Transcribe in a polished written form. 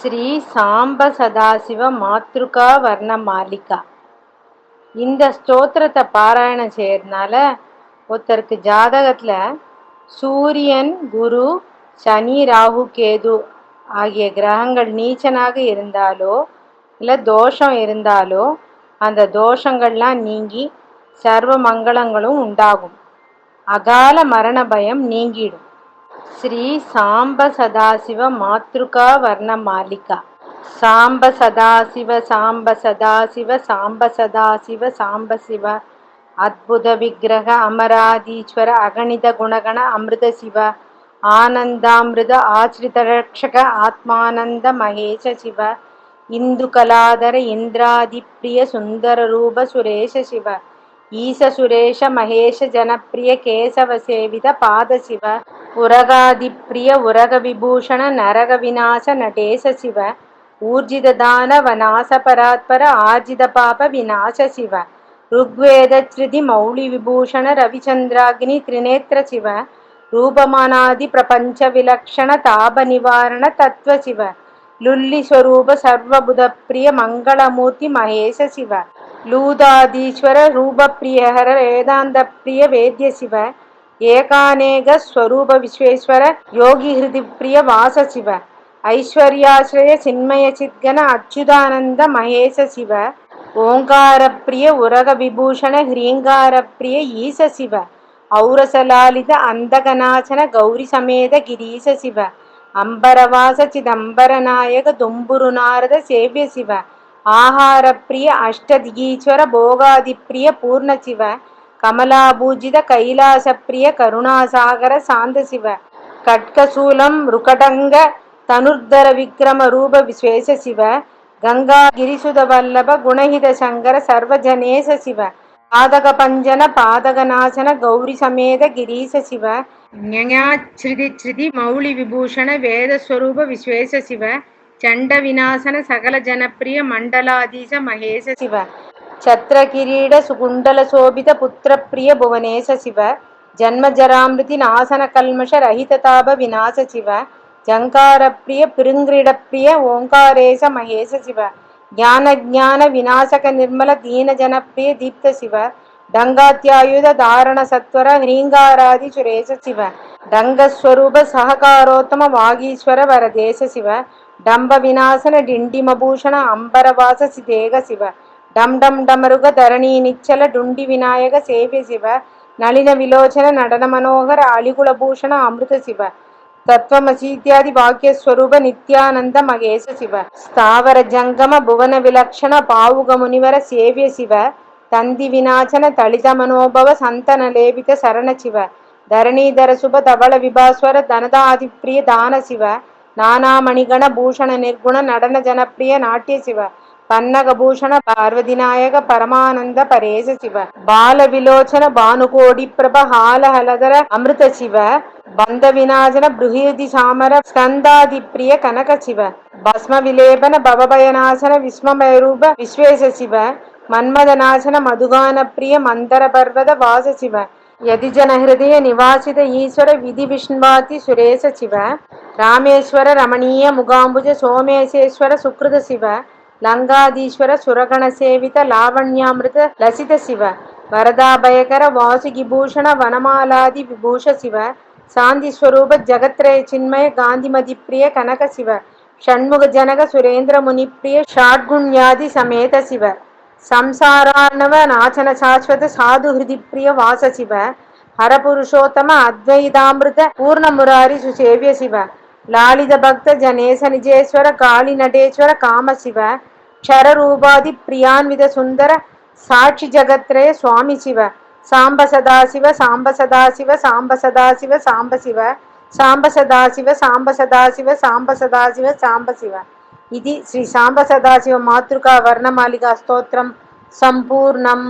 ஸ்ரீ சாம்ப சதாசிவ மாத்ருகா வர்ண மாலிகா. இந்த ஸ்தோத்திரத்தை பாராயணம் செய்யறதுனால ஒருத்தருக்கு ஜாதகத்துல சூரியன், குரு, சனி, ராகு, கேது ஆகிய கிரகங்கள் நீச்சனாக இருந்தாலோ இல்லை தோஷம் இருந்தாலோ அந்த தோஷங்கள்லாம் நீங்கி சர்வ மங்களங்களும் உண்டாகும். அகால மரண பயம் நீங்கிடும். ஸ்ரீ சாம்ப சதாசிவ மாத்ருகா வர்ண மாலிகா. சாம்ப சதாசிவ சாம்ப சதாசிவ சாம்ப சதாசிவ சாம்ப சிவ அத்புத விக்கிரக அமராதீஸ்வர அகணித குணகண அமிர்த சிவ ஆனந்தாமிருத ஆச்ரித ரக்ஷக ஆத்மானந்த மகேஷ சிவ இந்து கலாதர இந்திராதிப்பிரிய சுந்தர ரூப சுரேஷ சிவ ஈச சுரேஷ மகேஷ ஜனப்பிரிய கேசவ சேவித பாத சிவ உரகாதிப்பிரிய உரக விபூஷண நரக விநாச நடேச சிவ ஊர்ஜித தான வநாச பராத்பர ஆர்ஜித பாப விநாச சிவ ருக்வேத ஸ்ருதி மௌலி விபூஷண ரவிச்சந்திராகினி திரிநேத்திர சிவ ரூபமானாதி பிரபஞ்ச விலக்ஷண தாப நிவாரண தத்துவ சிவ லுல்லி ஸ்வரூப சர்வபுத பிரிய மங்களமூர்த்தி மகேஷ சிவ லூதாதீஸ்வர ரூப பிரியஹர வேதாந்த பிரிய வேத்ய சிவ ஏகாநேக ஸ்வரூப விஸ்வேஸ்வர யோகி ஹிருதி பிரிய வாச சிவ ஐஸ்வர்யாஸ்ரய சின்மய சித்கன அச்சுதானந்த மகேச சிவ ஓங்கார பிரிய உரக விபூஷண ஹ்ரீங்கார பிரிய ஈச சிவ ஔரசலாலித அந்தகநாசன கௌரி சமேத கிரீச சிவ அம்பரவாச சிதம்பரநாயக தும்புரு நாரத சேவிய சிவ ஆகார பிரிய அஷ்டதிகீஸ்வர போகாதி பிரிய பூர்ண சிவ கமலாபூஜித கைலாச பிரிய கருணாசாகர சாந்த சிவ கட்கசூலம் ருகடங்க தனுர்தர விக்ரம ரூப விஸ்வேச சிவ கங்கா கிரிசுத வல்லப குணஹித சங்கர சர்வஜனேச சிவ பாதக பஞ்சன பாதக நாசன கௌரி சமேத கிரீச சிவ ஞாச்ரிதி மௌலி விபூஷண வேதஸ்வரூப விஸ்வேச சிவ சண்ட விநாசன சகல ஜனப்பிரிய மண்டலாதீச மகேச சிவ சத்ர கிரீட சுகுண்டல சோபித புத்திர பிரிய புவனேச சிவ ஜன்ம ஜராமிருதி நாசன கல்மஷ ரஹித தாப விநாச சிவ ஜங்கார பிரிய பிருங்கிட பிரிய ஓங்காரேச மகேச சிவ ஞான விநாசக நிர்மல தீன ஜனப்பிரிய தீப்த சிவ டங்காத்யாயுத தாரண சத்வர ஹ்ரீங்காராதி சுரேச சிவ டங்கஸ்வரூப சககாரோத்தம வாகீஸ்வர வரதேச சிவ டம்ப விநாசன டிண்டிமபூஷண அம்பரவாச சிதேக சிவ டம் டம் டமருக தரணி நிச்சல டுண்டி விநாயக சேவிய சிவ நளின விலோச்சன நடன மனோகர அலிகுலபூஷண அமிர்த சிவ தத்வமசீத்யாதி வாக்கியஸ்வரூப நித்யானந்த மகேச சிவ ஸ்தாவர ஜங்கம புவன விலக்ஷண பாவுக முனிவர சேவிய சிவ தந்தி விநாசன தளித மனோபவ சந்தன லேபித சரண சிவ தரணீதர சுப தவள விபாஸ்வர தனதாதிப்பிரிய தான சிவ நானாமணிகண பூஷண நிர்குண நடன ஜனப்பிரிய நாட்டிய சிவ பன்னக பூஷண பார்வதிநாயக பரமானந்த பரேச சிவ பால விலோச்சன பானுகோடி பிரப ஹால ஹலதர அமிர்த சிவ பந்த விநாசன பிருஹிருதி சாமர ஸ்கந்தாதி பிரிய கனக சிவ பஸ்ம விலேபன பவபயநாசன விஸ்மமயரூப விஸ்வேச சிவ மன்மதநாசன மதுகான பிரிய மந்தர பர்வத வாச சிவ யதிஜன ஹிருதய நிவாசித ஈஸ்வர விதி விஷ்ணுவாதி சுரேச சிவ ராமேஸ்வர ரமணீய முகாம்புஜ சோமேசேஸ்வர சுக்ருத சிவ லங்காதீஸ்வர சுரகண சேவித லாவண்யாமிருத லசித சிவ வரதாபயகர வாசுகிபூஷண வனமாலாதி விபூஷ சிவ சாந்திஸ்வரூப ஜகத்ரய சின்மய காந்திமதி பிரிய கனக சிவ ஷண்முக ஜனக சுரேந்திர முனிப்பிரிய ஷாட்குண்யாதி சமேத சிவ சம்சாரார்ணவ நாசன சாஸ்வத சாது ஹிருதி பிரிய வாச சிவ ஹரபுருஷோத்தம அத்வைதாமிருத பூர்ண முராரி சுசேவிய சிவ லாலித பக்த ஜனேச நிஜேஸ்வர காளி நடேஸ்வர காம சிவ க்ஷரரூபாதி பிரியான்வித சுந்தர சாட்சி ஜகத்ரய சுவாமி சிவ சாம்ப சதாசிவ சாம்ப சதாசிவ சாம்ப சதாசிவ சாம்ப சிவ சாம்ப சதாசிவ சாம்ப சதாசிவ சாம்ப சதாசிவ சாம்ப சிவ இது ஸ்ரீ சாம்ப சதாசிவ மாத்ருகா வர்ணமாலிகா ஸ்தோத்திரம் சம்பூர்ணம்.